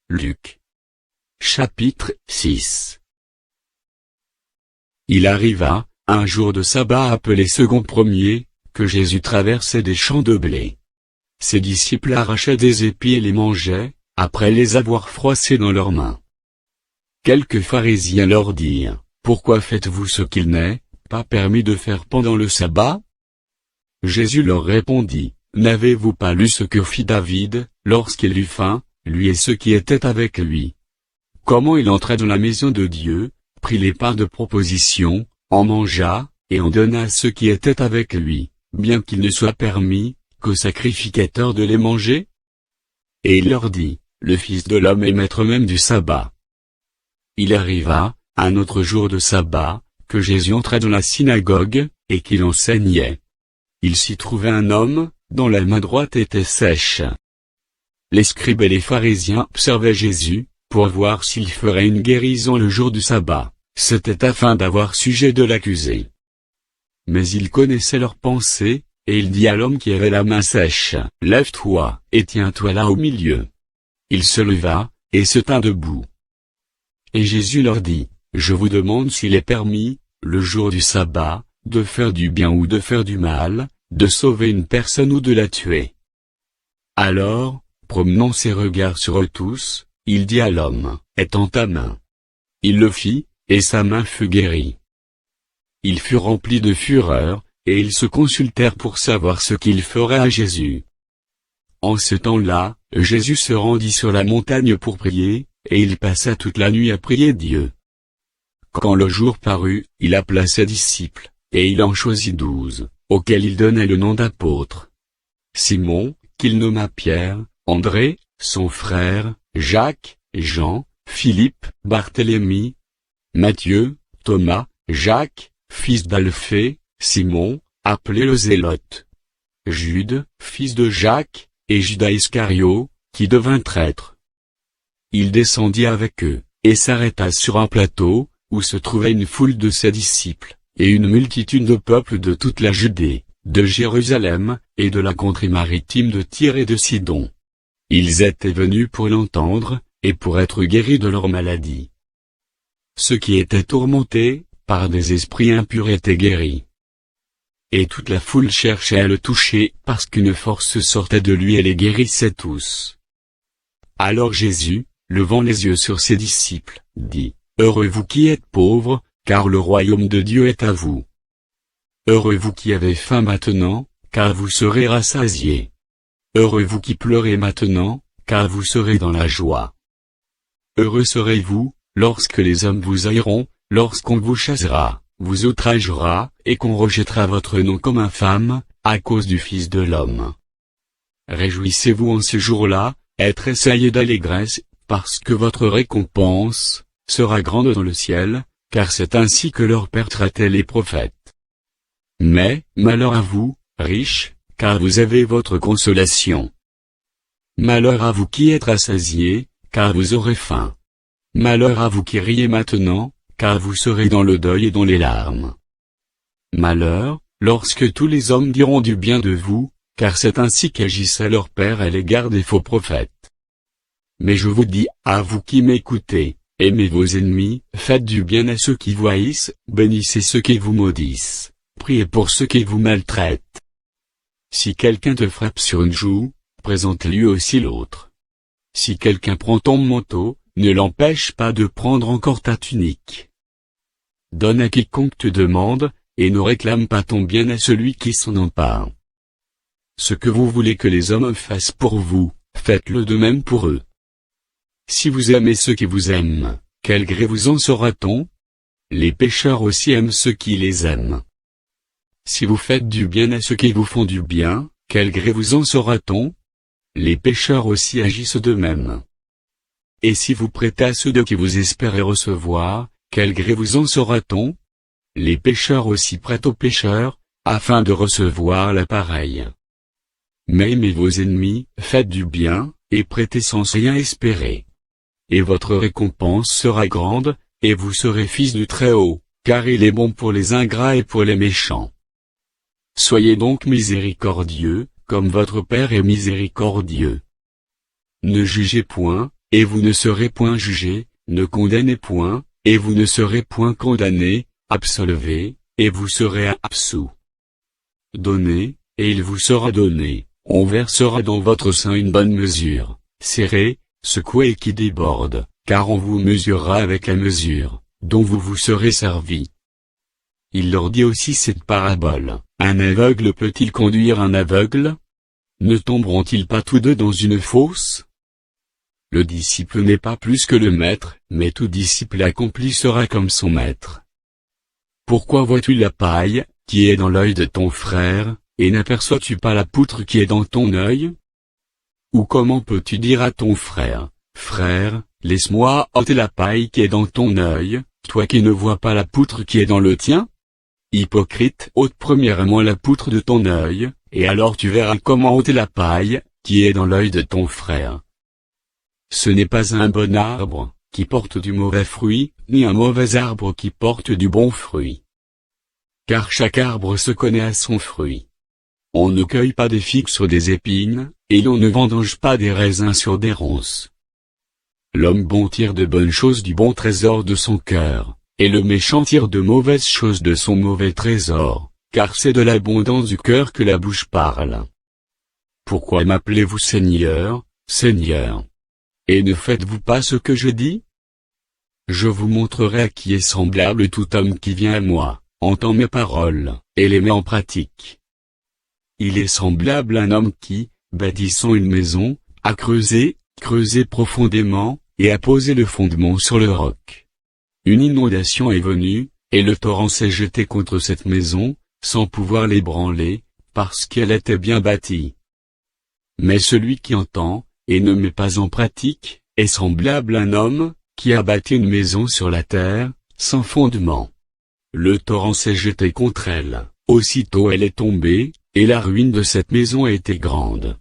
Luc. Chapitre 6. Il arriva, un jour de sabbat appelé second premier, que Jésus traversait des champs de blé. Ses disciples arrachaient des épis et les mangeaient, après les avoir froissés dans leurs mains. Quelques pharisiens leur dirent, « Pourquoi faites-vous ce qu'il n'est pas permis de faire pendant le sabbat ?» Jésus leur répondit, « N'avez-vous pas lu ce que fit David, lorsqu'il eut faim, lui et ceux qui étaient avec lui? Comment il entra dans la maison de Dieu, prit les pains de proposition, en mangea, et en donna à ceux qui étaient avec lui, bien qu'il ne soit permis, qu'aux sacrificateurs de les manger? Et il leur dit, le Fils de l'homme est maître même du sabbat. Il arriva, un autre jour de sabbat, que Jésus entra dans la synagogue, et qu'il enseignait. Il s'y trouvait un homme, dont la main droite était sèche. Les scribes et les pharisiens observaient Jésus, pour voir s'il ferait une guérison le jour du sabbat, c'était afin d'avoir sujet de l'accuser. Mais il connaissait leurs pensées, et il dit à l'homme qui avait la main sèche, « Lève-toi, et tiens-toi là au milieu. » Il se leva, et se tint debout. Et Jésus leur dit, « Je vous demande s'il est permis, le jour du sabbat, de faire du bien ou de faire du mal, de sauver une personne ou de la tuer. » Alors, promenant ses regards sur eux tous, il dit à l'homme, « Étends ta main. » Il le fit, et sa main fut guérie. Il fut rempli de fureur, et ils se consultèrent pour savoir ce qu'ils feraient à Jésus. En ce temps-là, Jésus se rendit sur la montagne pour prier, et il passa toute la nuit à prier Dieu. Quand le jour parut, il appela ses disciples, et il en choisit 12, auxquels il donna le nom d'apôtres. Simon, qu'il nomma Pierre, André, son frère, Jacques, Jean, Philippe, Barthélemy, Matthieu, Thomas, Jacques, fils d'Alphée, Simon, appelé le Zélote, Jude, fils de Jacques, et Judas Iscario, qui devint traître. Il descendit avec eux, et s'arrêta sur un plateau, où se trouvait une foule de ses disciples, et une multitude de peuple de toute la Judée, de Jérusalem, et de la contrée maritime de Tyr et de Sidon. Ils étaient venus pour l'entendre, et pour être guéris de leur maladie. Ceux qui étaient tourmentés, par des esprits impurs étaient guéris. Et toute la foule cherchait à le toucher, parce qu'une force sortait de lui et les guérissait tous. Alors Jésus, levant les yeux sur ses disciples, dit, « Heureux vous qui êtes pauvres, car le royaume de Dieu est à vous. Heureux vous qui avez faim maintenant, car vous serez rassasiés. Heureux vous qui pleurez maintenant, car vous serez dans la joie. Heureux serez-vous, lorsque les hommes vous haïront, lorsqu'on vous chassera, vous outragera, et qu'on rejettera votre nom comme infâme, à cause du Fils de l'homme. Réjouissez-vous en ce jour-là, et tressaillez d'allégresse, parce que votre récompense sera grande dans le ciel, car c'est ainsi que leur Père traitait les prophètes. Mais, malheur à vous, riches, car vous avez votre consolation. Malheur à vous qui êtes rassasiés, car vous aurez faim. Malheur à vous qui riez maintenant, car vous serez dans le deuil et dans les larmes. Malheur, lorsque tous les hommes diront du bien de vous, car c'est ainsi qu'agissait leur Père à l'égard des faux prophètes. Mais je vous dis, à vous qui m'écoutez, aimez vos ennemis, faites du bien à ceux qui vous haïssent, bénissez ceux qui vous maudissent, priez pour ceux qui vous maltraitent. Si quelqu'un te frappe sur une joue, présente-lui aussi l'autre. Si quelqu'un prend ton manteau, ne l'empêche pas de prendre encore ta tunique. Donne à quiconque te demande, et ne réclame pas ton bien à celui qui s'en empare. Ce que vous voulez que les hommes fassent pour vous, faites-le de même pour eux. Si vous aimez ceux qui vous aiment, quel gré vous en saura-t-on? Les pécheurs aussi aiment ceux qui les aiment. Si vous faites du bien à ceux qui vous font du bien, quel gré vous en saura-t-on? Les pécheurs aussi agissent de même. Et si vous prêtez à ceux de qui vous espérez recevoir, quel gré vous en saura-t-on? Les pécheurs aussi prêtent aux pécheurs, afin de recevoir la pareille. Mais aimez vos ennemis, faites du bien, et prêtez sans rien espérer. Et votre récompense sera grande, et vous serez fils du Très-Haut, car il est bon pour les ingrats et pour les méchants. Soyez donc miséricordieux, comme votre Père est miséricordieux. Ne jugez point, et vous ne serez point jugés, ne condamnez point, et vous ne serez point condamnés, absolvez, et vous serez absous. Donnez, et il vous sera donné, on versera dans votre sein une bonne mesure, serrée, secouée et qui déborde, car on vous mesurera avec la mesure, dont vous vous serez servi. Il leur dit aussi cette parabole, un aveugle peut-il conduire un aveugle? Ne tomberont-ils pas tous deux dans une fosse? Le disciple n'est pas plus que le maître, mais tout disciple accompli sera comme son maître. Pourquoi vois-tu la paille, qui est dans l'œil de ton frère, et n'aperçois-tu pas la poutre qui est dans ton œil? Ou comment peux-tu dire à ton frère, frère, laisse-moi ôter la paille qui est dans ton œil, toi qui ne vois pas la poutre qui est dans le tien? Hypocrite, ôte premièrement la poutre de ton œil, et alors tu verras comment ôter la paille, qui est dans l'œil de ton frère. Ce n'est pas un bon arbre, qui porte du mauvais fruit, ni un mauvais arbre qui porte du bon fruit. Car chaque arbre se connaît à son fruit. On ne cueille pas des figues sur des épines, et l'on ne vendange pas des raisins sur des ronces. L'homme bon tire de bonnes choses du bon trésor de son cœur, et le méchant tire de mauvaises choses de son mauvais trésor, car c'est de l'abondance du cœur que la bouche parle. Pourquoi m'appelez-vous Seigneur, Seigneur? Et ne faites-vous pas ce que je dis? Je vous montrerai à qui est semblable tout homme qui vient à moi, entend mes paroles, et les met en pratique. Il est semblable à un homme qui, bâtissant une maison, a creusé profondément, et a posé le fondement sur le roc. Une inondation est venue, et le torrent s'est jeté contre cette maison, sans pouvoir l'ébranler, parce qu'elle était bien bâtie. Mais celui qui entend, et ne met pas en pratique, est semblable à un homme, qui a bâti une maison sur la terre, sans fondement. Le torrent s'est jeté contre elle, aussitôt elle est tombée, et la ruine de cette maison a été grande.